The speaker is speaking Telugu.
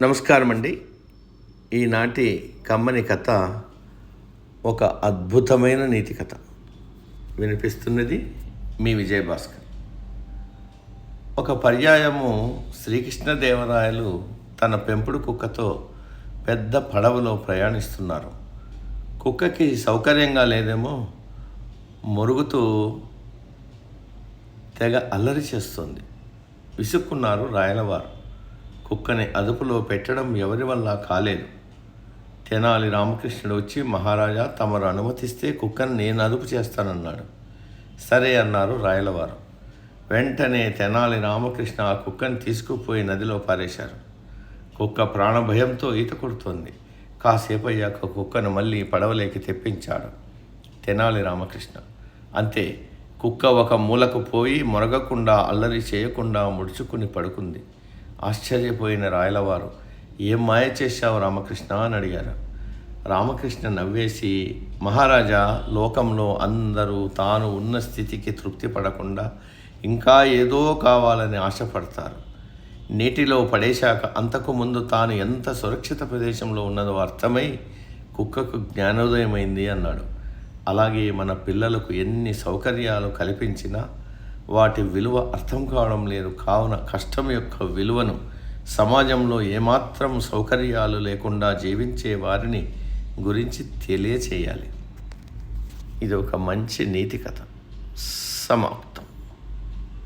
నమస్కారం అండి. ఈనాటి కమ్మని కథ ఒక అద్భుతమైన నీతి కథ. వినిపిస్తున్నది మీ విజయభాస్కర్. ఒక పర్యాయము శ్రీకృష్ణదేవరాయలు తన పెంపుడు కుక్కతో పెద్ద పడవలో ప్రయాణిస్తున్నారు. కుక్కకి సౌకర్యంగా లేదేమో మొరుగుతూ తెగ అల్లరి చేస్తుంది. విసుక్కున్నారు రాయలవారు. కుక్కని అదుపులో పెట్టడం ఎవరి వల్ల కాలేదు. తెనాలి రామకృష్ణుడు వచ్చి, మహారాజా తమరు అనుమతిస్తే కుక్కను నేను అదుపు చేస్తానన్నాడు. సరే అన్నారు రాయలవారు. వెంటనే తెనాలి రామకృష్ణ ఆ కుక్కని తీసుకుపోయి నదిలో పారేశారు. కుక్క ప్రాణభయంతో ఈత కొడుతోంది. కాసేపు అయ్యాక కుక్కను మళ్ళీ పడవలేకి తెప్పించాడు తెనాలి రామకృష్ణ. అంతే, కుక్క ఒక మూలకు పోయి మొరగకుండా అల్లరి చేయకుండా ముడుచుకుని పడుకుంది. ఆశ్చర్యపోయిన రాయలవారు, ఏం మాయ చేశావు రామకృష్ణ అని అడిగారు. రామకృష్ణ నవ్వేసి, మహారాజా, లోకంలో అందరూ తాను ఉన్న స్థితికి తృప్తి పడకుండా ఇంకా ఏదో కావాలని ఆశపడతారు. నీటిలో పడేశాక అంతకు ముందు తాను ఎంత సురక్షిత ప్రదేశంలో ఉన్నదో అర్థమై కుక్కకు జ్ఞానోదయమైంది అన్నాడు. అలాగే మన పిల్లలకు ఎన్ని సౌకర్యాలు కల్పించినా వాటి విలువ అర్థం కావడం లేదు. కావున కష్టం యొక్క విలువను, సమాజంలో ఏమాత్రం సౌకర్యాలు లేకుండా జీవించే వారిని గురించి తెలియచేయాలి. ఇది ఒక మంచి నీతి కథ. సమాప్తం.